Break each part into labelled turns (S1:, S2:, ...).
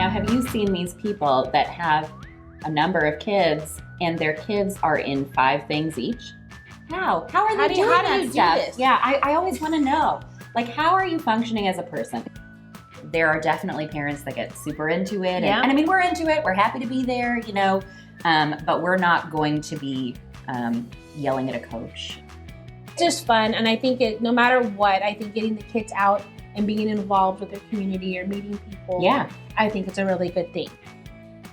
S1: Now, have you seen these people that have a number of kids and their kids are in 5 things each? How are they doing that stuff? Yeah, I always want to know. Like, how are you functioning as a person? There are definitely parents that get super into it.
S2: Yeah.
S1: And I mean, we're into it. We're happy to be there, but we're not going to be yelling at a coach.
S2: It's just fun. And I think no matter what, I think getting the kids out and being involved with their community or meeting people, I think it's a really good thing.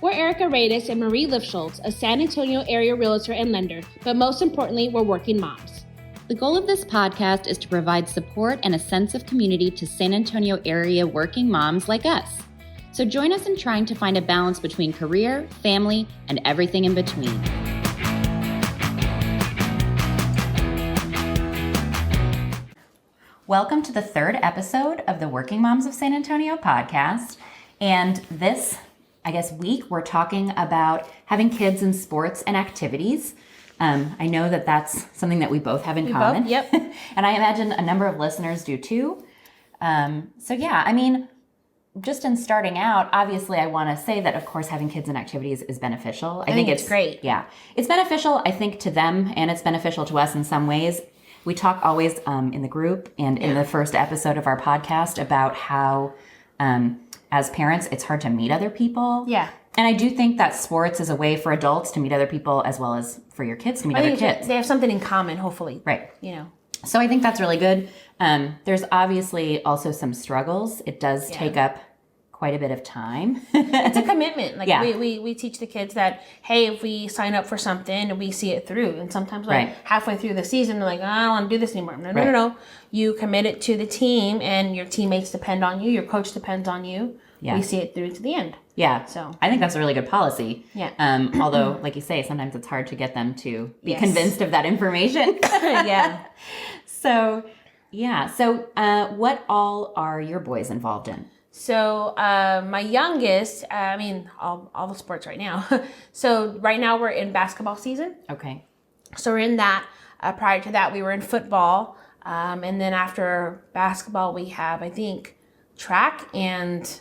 S3: We're Erika Marie and Marie Lifschultz, a San Antonio area realtor and lender, but most importantly, we're working moms.
S4: The goal of this podcast is to provide support and a sense of community to San Antonio area working moms like us. So join us in trying to find a balance between career, family, and everything in between.
S1: Welcome to the 3rd episode of the Working Moms of San Antonio podcast. And this, week, we're talking about having kids in sports and activities. I know that that's something that we both have in common.
S2: Both, yep.
S1: And I imagine a number of listeners do too. Just in starting out, obviously I want to say that, of course, having kids in activities is beneficial.
S2: I think it's great.
S1: Yeah. It's beneficial, I think, to them, and it's beneficial to us in some ways. We talk always in the group and in the first episode of our podcast about how, as parents, it's hard to meet other people.
S2: Yeah.
S1: And I do think that sports is a way for adults to meet other people as well as for your kids to meet other kids.
S2: They have something in common, hopefully.
S1: Right. So I think that's really good. There's obviously also some struggles. It does take up quite a bit of time.
S2: It's a commitment. We teach the kids that, hey, if we sign up for something, we see it through. And sometimes halfway through the season, they're like, I don't want to do this anymore. No. You commit it to the team and your teammates depend on you. Your coach depends on you. Yeah. We see it through to the end.
S1: Yeah. So I think that's a really good policy. Yeah. Although, like you say, sometimes it's hard to get them to be convinced of that information.
S2: Yeah.
S1: So what all are your boys involved in?
S2: So my youngest, all the sports right now. So right now we're in basketball season.
S1: Okay.
S2: So we're in that. Prior to that, we were in football. And then after basketball, we have, I think, track and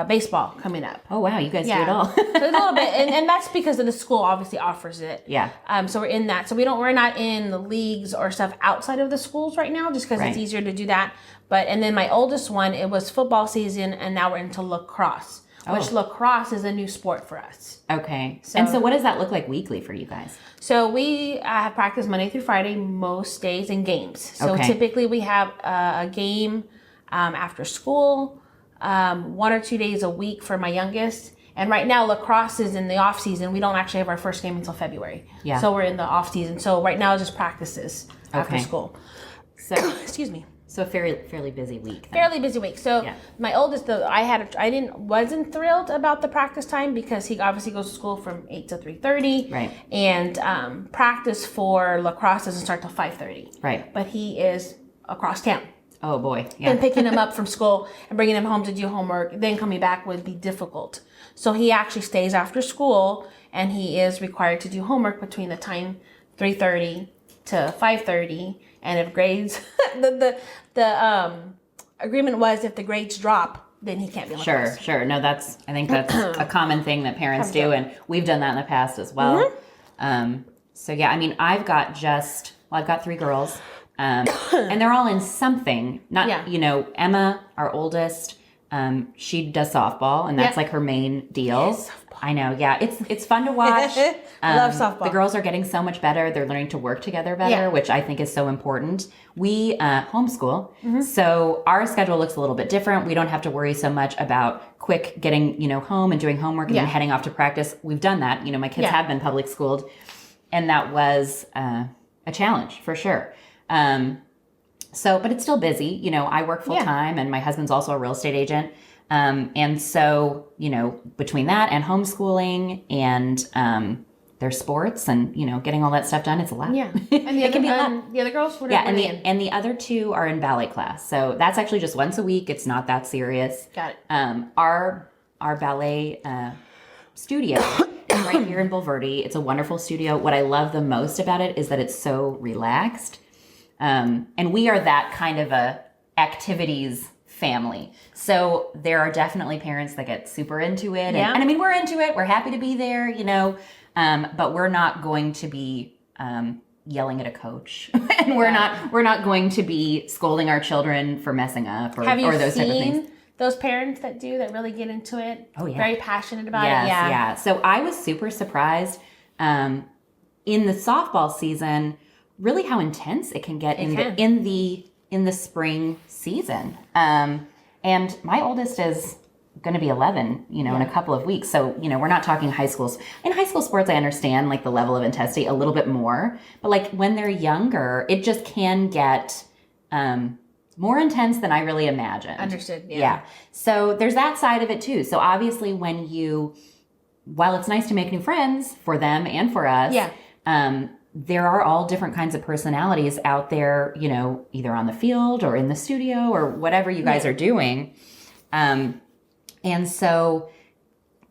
S2: baseball coming up.
S1: Oh, wow. You guys do it all.
S2: So a little bit. And that's because of the school obviously offers it.
S1: Yeah.
S2: So we're in that. So we're not in the leagues or stuff outside of the schools right now, just because it's easier to do that. And then my oldest one, it was football season, and now we're into lacrosse, which lacrosse is a new sport for us.
S1: Okay. So what does that look like weekly for you guys?
S2: So we have practice Monday through Friday, most days, and games. So typically we have a game after school, 1 or 2 days a week for my youngest. And right now lacrosse is in the off season. We don't actually have our first game until February. Yeah. So we're in the off season. So right now it's just practices after school. So excuse me.
S1: So a fairly busy week. Then.
S2: Fairly busy week. So my oldest, wasn't thrilled about the practice time because he obviously goes to school from 8 to 3:30.
S1: Right.
S2: And practice for lacrosse doesn't start till 5:30.
S1: Right.
S2: But he is across town.
S1: Oh boy. Yeah.
S2: And picking him up from school and bringing him home to do homework, then coming back would be difficult. So he actually stays after school, and he is required to do homework between the time 3:30 to 5:30. And if grades, the agreement was if the grades drop, then he can't be on lacrosse.
S1: Sure. No, I think that's a common thing that parents do, and we've done that in the past as well. Mm-hmm. I've got 3 girls, and they're all in something. Emma, our oldest, she does softball, and that's like her main deal.
S2: Yes,
S1: I know. Yeah. It's fun to watch.
S2: I love softball.
S1: The girls are getting so much better. They're learning to work together better, which I think is so important. We homeschool. Mm-hmm. So our schedule looks a little bit different. We don't have to worry so much about quick getting, home and doing homework and then heading off to practice. We've done that. My kids have been public schooled, and that was a challenge for sure. But it's still busy. I work full time, and my husband's also a real estate agent. And so, between that and homeschooling and their sports and, getting all that stuff done, it's a lot.
S2: Yeah. And the other girls?
S1: And the other 2 are in ballet class. So that's actually just once a week. It's not that serious.
S2: Got it.
S1: Our ballet studio is right here in Bulverde. It's a wonderful studio. What I love the most about it is that it's so relaxed. And we are that kind of a activities family. So there are definitely parents that get super into it.
S2: Yeah.
S1: And I mean, we're into it. We're happy to be there, you know, but we're not going to be yelling at a coach. And we're not going to be scolding our children for messing up or those type of things.
S2: Those parents that really get into it?
S1: Oh, yeah.
S2: Very passionate about
S1: Yes,
S2: it? Yeah.
S1: Yeah. So I was super surprised in the softball season, really how intense it can get in the spring season. And my oldest is going to be 11, you know, in a couple of weeks. So, you know, we're not talking high schools. In high school sports, I understand like the level of intensity a little bit more, but like when they're younger, it just can get more intense than I really imagined.
S2: Understood.
S1: Yeah. So there's that side of it too. So obviously while it's nice to make new friends for them and for us, there are all different kinds of personalities out there, you know, either on the field or in the studio or whatever you guys are doing. And so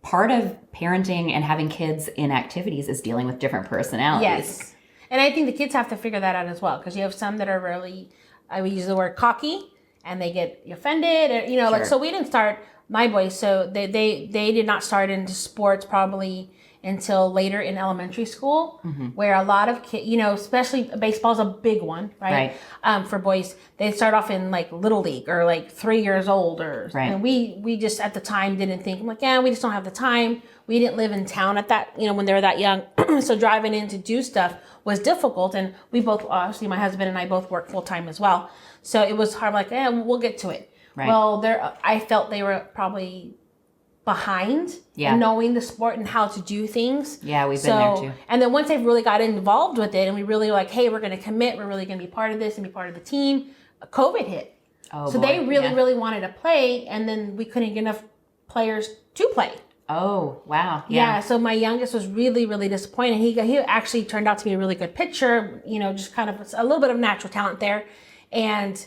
S1: part of parenting and having kids in activities is dealing with different personalities.
S2: Yes. And I think the kids have to figure that out as well, because you have some that are really, I would use the word cocky, and they get offended, or, you know, like, so we didn't start my boys, so they did not start into sports probably until later in elementary school, where a lot of kids, you know, especially baseball's a big one, right? For boys, they start off in like little league or like 3 years old, and we just at the time didn't think, I'm like, we just don't have the time. We didn't live in town at that, you know, when they were that young, so driving in to do stuff was difficult, and we both, obviously my husband and I both work full time as well, so it was hard. Like, we'll get to it. Right. Well, I felt they were probably behind in knowing the sport and how to do things. Yeah, we've been there too. And then once they really got involved with it, and we really were like, hey, we're going to commit, we're really going to be part of this and be part of the team, COVID hit. So they really wanted to play, and then we couldn't get enough players to play.
S1: Oh, wow.
S2: Yeah. So my youngest was really, really disappointed. He actually turned out to be a really good pitcher, you know, just kind of a little bit of natural talent there, and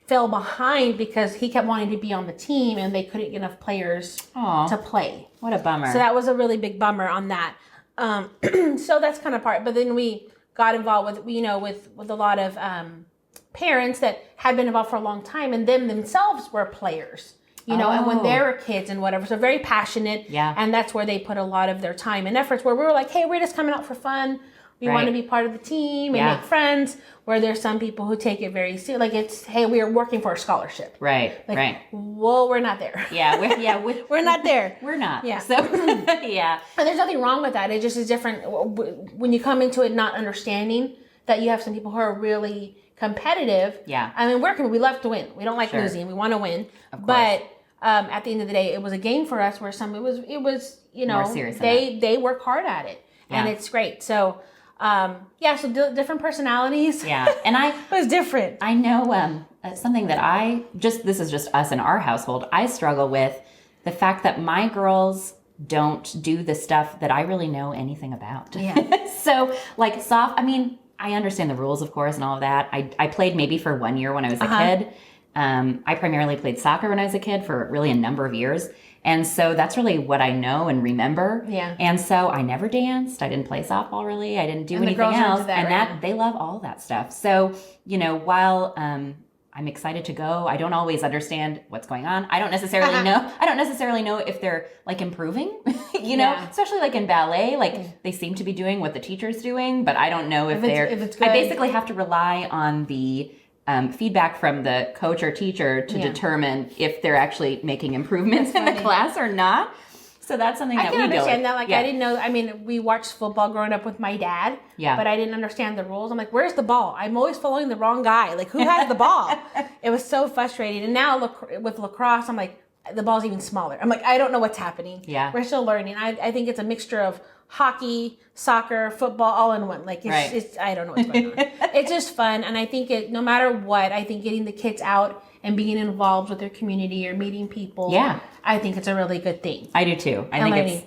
S2: fell behind because he kept wanting to be on the team and they couldn't get enough players to play.
S1: What a bummer.
S2: So that was a really big bummer on that. So that's kind of part. But then we got involved with, you know, with a lot of parents that had been involved for a long time, and them themselves were players. You know, and when they were kids and whatever, so very passionate. Yeah. And that's where they put a lot of their time and efforts, where we were like, hey, we're just coming out for fun. We want to be part of the team and make friends, where there's some people who take it very seriously. Like, it's, hey, we are working for a scholarship. Right, like, well, we're not there.
S1: Yeah,
S2: we're not there.
S1: We're not.
S2: Yeah.
S1: So, yeah.
S2: And there's nothing wrong with that. It just is different when you come into it not understanding that you have some people who are really competitive. Yeah. I mean, we love to win. We don't like losing. We want to win. Of course. But at the end of the day, it was a game for us where it was, you know, more serious they work hard at it, and it's great. So, so different personalities. Yeah. And it was different.
S1: I know something that this is just us in our household, I struggle with the fact that my girls don't do the stuff that I really know anything about. Yeah. So like I understand the rules, of course, and all of that. I played maybe for 1 year when I was a kid. I primarily played soccer when I was a kid for really a number of years. And so that's really what I know and remember. Yeah. And so I never danced. I didn't play softball really. I didn't do anything else. They love all that stuff. So, you know, while I'm excited to go, I don't always understand what's going on. I don't necessarily know. I don't necessarily know if they're like improving, you know, especially like in ballet, like they seem to be doing what the teacher's doing, but I don't know if it's good. I basically have to rely on the feedback from the coach or teacher to determine if they're actually making improvements in the class or not. So that's something that we do. I can understand that. Like, I didn't know. I mean, we watched football growing up with my dad. Yeah. But I didn't understand the rules. I'm like, where's the ball? I'm always following the wrong guy. Like, who has the ball? It was so frustrating. And now with lacrosse, I'm like, the ball's even smaller. I'm like, I don't know what's happening. Yeah. We're still learning. I think it's a mixture of hockey, soccer, football, all in one. Like, it's I don't know what's going on. It's just fun. And I think no matter what, I think getting the kids out and being involved with their community or meeting people. Yeah. I think it's a really good thing. I do too. I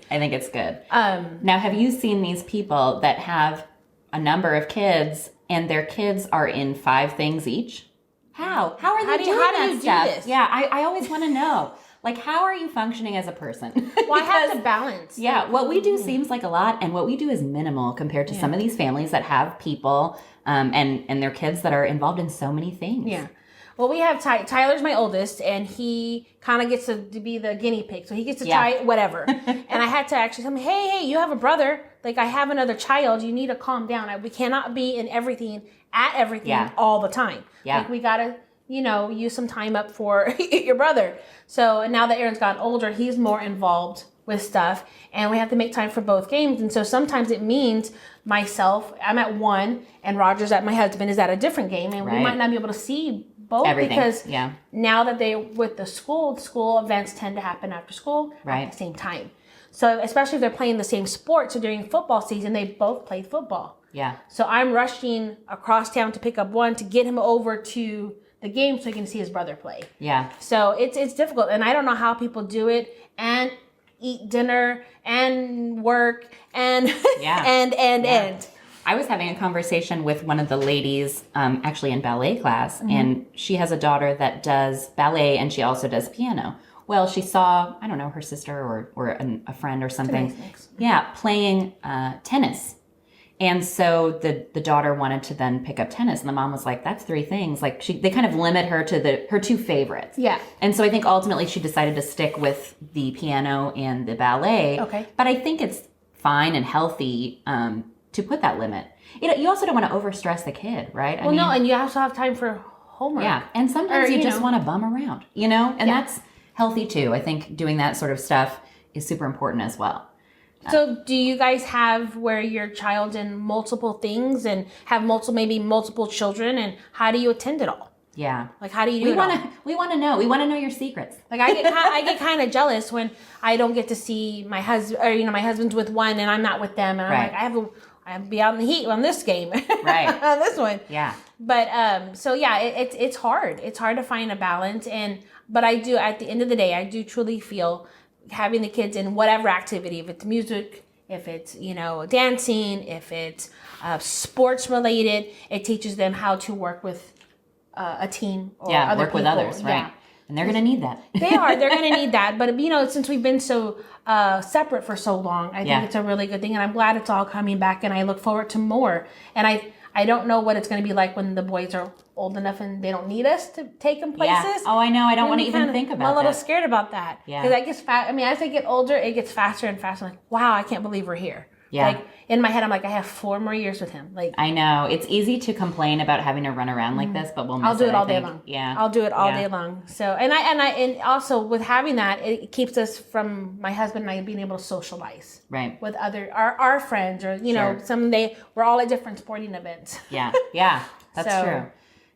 S1: think it's good. Now, have you seen these people that have a number of kids and their kids are in 5 things each? How are they doing that stuff? Yeah, I always want to know. Like, how are you functioning as a person?
S2: Well, I have to balance.
S1: Yeah, what we do seems like a lot, and what we do is minimal compared to some of these families that have people and their kids that are involved in so many things.
S2: Yeah. Well, we have Tyler's my oldest, and he kind of gets to be the guinea pig. So he gets to try whatever. And I had to actually tell him, hey, you have a brother. Like, I have another child. You need to calm down. We cannot be in everything, at everything all the time.
S1: Yeah.
S2: Like, we got to, use some time up for your brother. So now that Aaron's gotten older, he's more involved with stuff, and we have to make time for both games. And so sometimes it means I'm at one, and my husband is at a different game, and we might not be able to see both because now that with the school events tend to happen after school at the same time. So especially if they're playing the same sport, so during football season, they both play football.
S1: Yeah.
S2: So I'm rushing across town to pick up one to get him over to the game so he can see his brother play. Yeah. So it's difficult, and I don't know how people do it and eat dinner and work and and.
S1: I was having a conversation with one of the ladies actually in ballet class, and she has a daughter that does ballet and she also does piano. Well, she saw, I don't know, her sister or a friend or something, playing tennis. And so the daughter wanted to then pick up tennis, and the mom was like, that's 3 things. Like they kind of limit her to her 2 favorites. Yeah. And so I think ultimately she decided to stick with the piano and the ballet. Okay. But I think it's fine and healthy to put that limit. You also don't want to overstress the kid, right?
S2: I mean, no, and you also have time for homework.
S1: Yeah. And sometimes you just want to bum around, and that's healthy too. I think doing that sort of stuff is super important as well.
S2: So do you guys have where your child's in multiple things and have multiple children, and how do you attend it all?
S1: Yeah.
S2: Like, how do you do it all?
S1: We want to know. We want to know your secrets.
S2: Like, I get kind of jealous when I don't get to see my husband, or, my husband's with one and I'm not with them. And I'm like, I have to be out in the heat on this game. Right. On this one. Yeah. But, so yeah, it's hard. It's hard to find a balance. But I do, at the end of the day, I do truly feel having the kids in whatever activity, if it's music, if it's, dancing, if it's sports related, it teaches them how to work with a team or other
S1: work
S2: people.
S1: With others, right? Yeah. And they're going to need that.
S2: They're going to need that. But, since we've been so separate for so long, I think it's a really good thing. And I'm glad it's all coming back, and I look forward to more. And I don't know what it's going to be like when the boys are old enough and they don't need us to take them places. Yeah.
S1: Oh, I know. I don't want to even think about that.
S2: I'm a little scared about that. Yeah. Because I guess, as they get older, it gets faster and faster. I'm like, wow, I can't believe we're here. Yeah. Like, in my head, I'm like, I have 4 more years with him. Like,
S1: I know. It's easy to complain about having to run around like this, but we'll miss it.
S2: I'll do it all day long. Yeah. I'll do it all day long. So, and also with having that, it keeps us from my husband and I being able to socialize. Right. With our friends, or, someday we're all at different sporting events.
S1: Yeah. Yeah. That's true.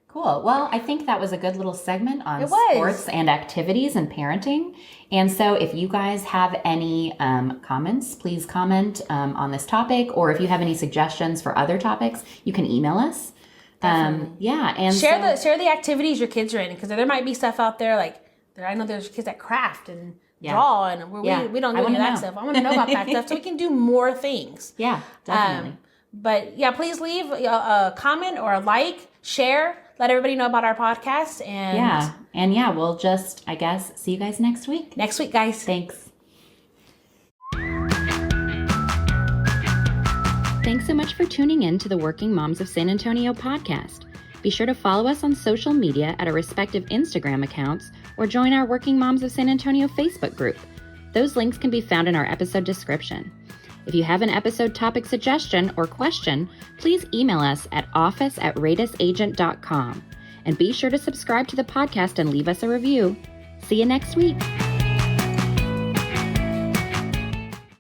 S1: Cool. Well, I think that was a good little segment on sports and activities and parenting. And so if you guys have any comments, please comment on this topic. Or if you have any suggestions for other topics, you can email us. And
S2: share the activities your kids are in, because there might be stuff out there I know there's kids that craft and draw, and we don't do any of that stuff. I want to know about that stuff so we can do more things. Yeah, definitely. But please leave a comment or a like, share. Let everybody know about our podcast.
S1: And we'll just, I guess, see you guys next week.
S2: Next week, guys.
S1: Thanks.
S4: Thanks so much for tuning in to the Working Moms of San Antonio podcast. Be sure to follow us on social media at our respective Instagram accounts, or join our Working Moms of San Antonio Facebook group. Those links can be found in our episode description. If you have an episode topic suggestion or question, please email us at office@radisagent.com. And be sure to subscribe to the podcast and leave us a review. See you next week.